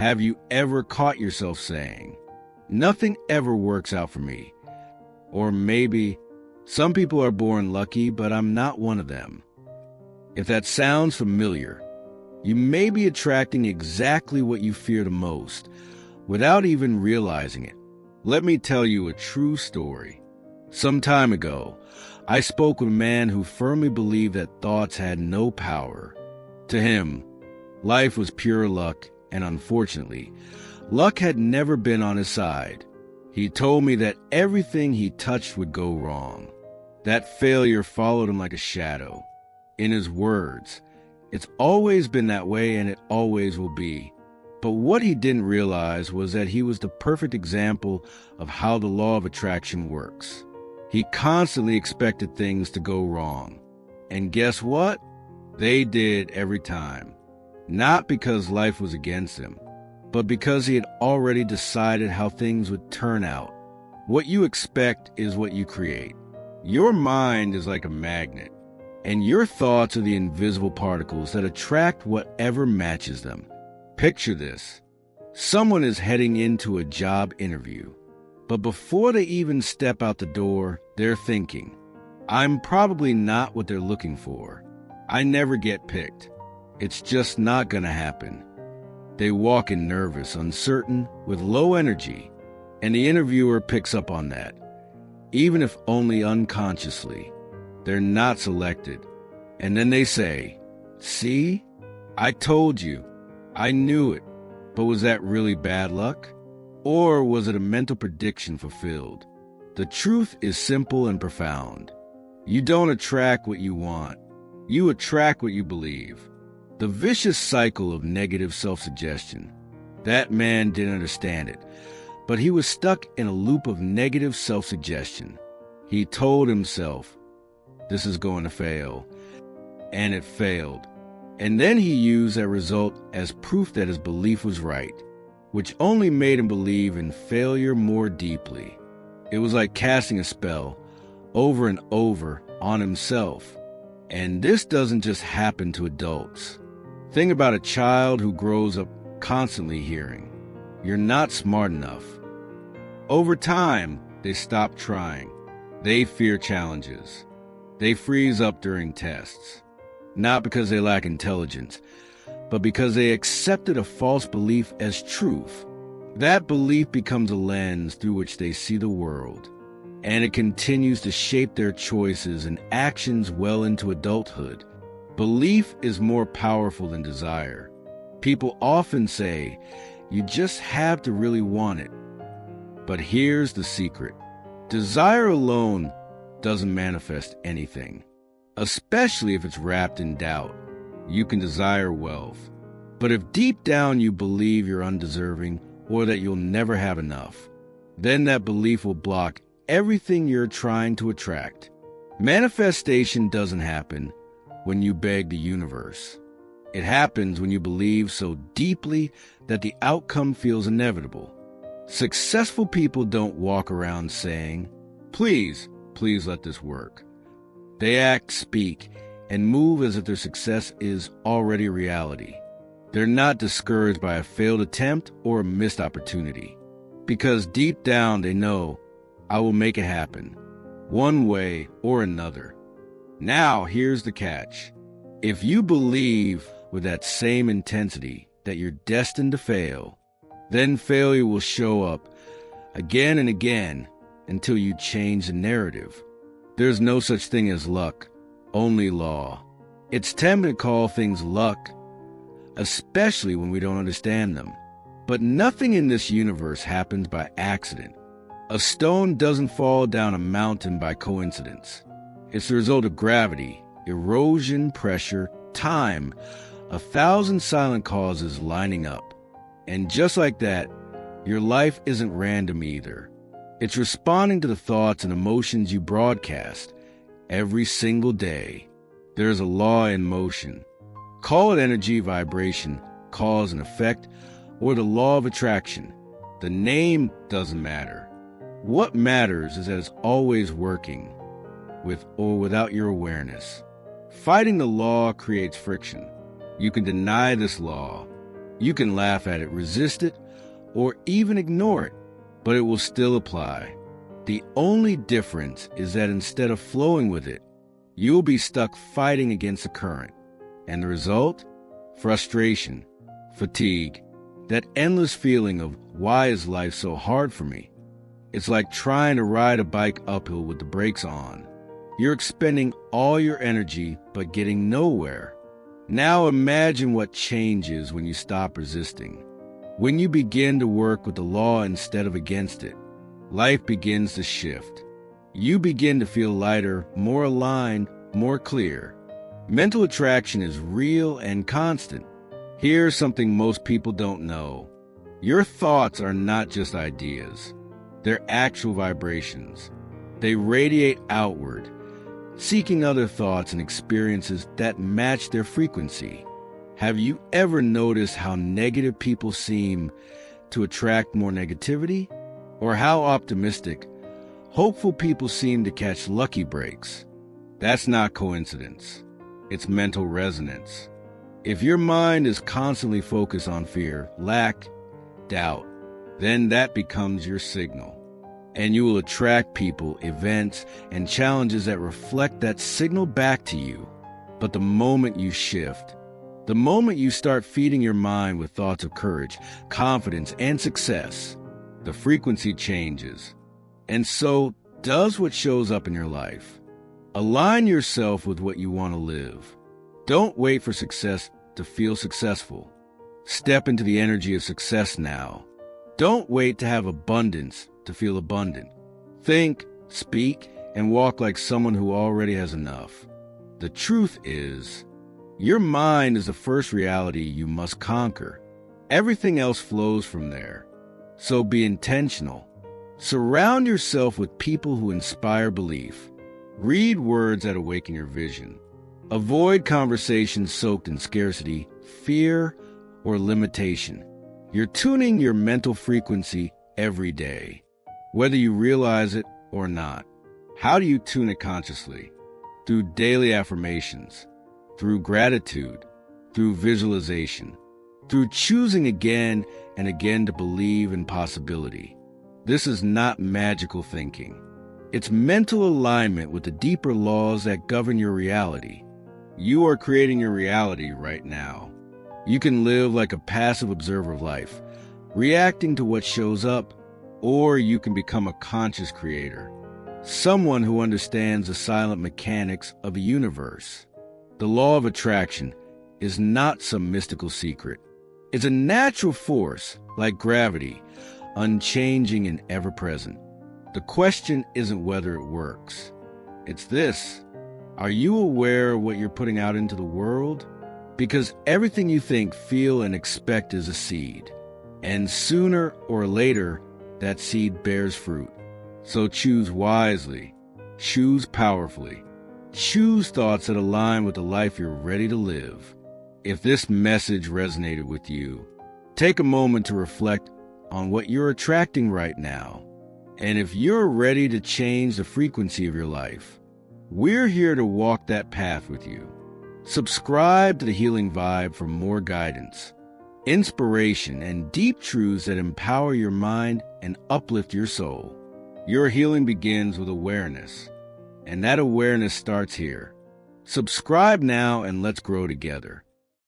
Have you ever caught yourself saying, "Nothing ever works out for me"? Or maybe, "Some people are born lucky, but I'm not one of them"? If that sounds familiar, you may be attracting exactly what you fear the most without even realizing it. Let me tell you a true story. Some time ago, I spoke with a man who firmly believed that thoughts had no power. To him, life was pure luck, and unfortunately, luck had never been on his side. He told me that everything he touched would go wrong. That failure followed him like a shadow. In his words, "It's always been that way and it always will be." But what he didn't realize was that he was the perfect example of how the law of attraction works. He constantly expected things to go wrong. And guess what? They did every time. Not because life was against him, but because he had already decided how things would turn out. What you expect is what you create. Your mind is like a magnet, and your thoughts are the invisible particles that attract whatever matches them. Picture this. Someone is heading into a job interview, but before they even step out the door, they're thinking, "I'm probably not what they're looking for. I never get picked. It's just not gonna happen." They walk in nervous, uncertain, with low energy, and the interviewer picks up on that. Even if only unconsciously, they're not selected. And then they say, "See? I told you. I knew it." But was that really bad luck? Or was it a mental prediction fulfilled? The truth is simple and profound. You don't attract what you want. You attract what you believe. The vicious cycle of negative self-suggestion. That man didn't understand it, but he was stuck in a loop of negative self-suggestion. He told himself, "This is going to fail." And it failed. And then he used that result as proof that his belief was right, which only made him believe in failure more deeply. It was like casting a spell over and over on himself. And this doesn't just happen to adults. Think about a child who grows up constantly hearing, "You're not smart enough." Over time, they stop trying. They fear challenges. They freeze up during tests. Not because they lack intelligence, but because they accepted a false belief as truth. That belief becomes a lens through which they see the world, and it continues to shape their choices and actions well into adulthood. Belief is more powerful than desire. People often say, "You just have to really want it." But here's the secret. Desire alone doesn't manifest anything, especially if it's wrapped in doubt. You can desire wealth, but if deep down you believe you're undeserving or that you'll never have enough, then that belief will block everything you're trying to attract. Manifestation doesn't happen when you beg the universe. It happens when you believe so deeply that the outcome feels inevitable. Successful people don't walk around saying, "Please, please let this work." They act, speak, and move as if their success is already reality. They're not discouraged by a failed attempt or a missed opportunity, because deep down they know, "I will make it happen, one way or another." Now, here's the catch. If you believe with that same intensity that you're destined to fail, then failure will show up again and again until you change the narrative. There's no such thing as luck, only law. It's tempting to call things luck, especially when we don't understand them. But nothing in this universe happens by accident. A stone doesn't fall down a mountain by coincidence. It's the result of gravity, erosion, pressure, time, 1,000 silent causes lining up. And just like that, your life isn't random either. It's responding to the thoughts and emotions you broadcast every single day. There's a law in motion. Call it energy, vibration, cause and effect, or the law of attraction. The name doesn't matter. What matters is that it's always working, with or without your awareness. Fighting the law creates friction. You can deny this law. You can laugh at it, resist it, or even ignore it, but it will still apply. The only difference is that instead of flowing with it, you will be stuck fighting against the current. And the result? Frustration, fatigue, that endless feeling of why is life so hard for me? It's like trying to ride a bike uphill with the brakes on. You're expending all your energy but getting nowhere. Now imagine what changes when you stop resisting. When you begin to work with the law instead of against it, life begins to shift. You begin to feel lighter, more aligned, more clear. Mental attraction is real and constant. Here's something most people don't know. Your thoughts are not just ideas. They're actual vibrations. They radiate outward, seeking other thoughts and experiences that match their frequency. Have you ever noticed how negative people seem to attract more negativity? Or how optimistic, hopeful people seem to catch lucky breaks? That's not coincidence. It's mental resonance. If your mind is constantly focused on fear, lack, doubt, then that becomes your signal. And you will attract people, events, and challenges that reflect that signal back to you. But the moment you shift, the moment you start feeding your mind with thoughts of courage, confidence, and success, the frequency changes. And so does what shows up in your life. Align yourself with what you want to live. Don't wait for success to feel successful. Step into the energy of success now. Don't wait to have abundance to feel abundant. Think, speak, and walk like someone who already has enough. The truth is, your mind is the first reality you must conquer. Everything else flows from there. So be intentional. Surround yourself with people who inspire belief. Read words that awaken your vision. Avoid conversations soaked in scarcity, fear, or limitation. You're tuning your mental frequency every day, whether you realize it or not. How do you tune it consciously? Through daily affirmations, through gratitude, through visualization, through choosing again and again to believe in possibility. This is not magical thinking. It's mental alignment with the deeper laws that govern your reality. You are creating your reality right now. You can live like a passive observer of life, reacting to what shows up, or you can become a conscious creator, someone who understands the silent mechanics of a universe. The law of attraction is not some mystical secret. It's a natural force, like gravity, unchanging and ever-present. The question isn't whether it works. It's this: are you aware of what you're putting out into the world? Because everything you think, feel, and expect is a seed. And sooner or later, that seed bears fruit. So choose wisely. Choose powerfully. Choose thoughts that align with the life you're ready to live. If this message resonated with you, take a moment to reflect on what you're attracting right now. And if you're ready to change the frequency of your life, we're here to walk that path with you. Subscribe to The Healing Vibe for more guidance, inspiration, and deep truths that empower your mind and uplift your soul. Your healing begins with awareness, and that awareness starts here. Subscribe now and let's grow together.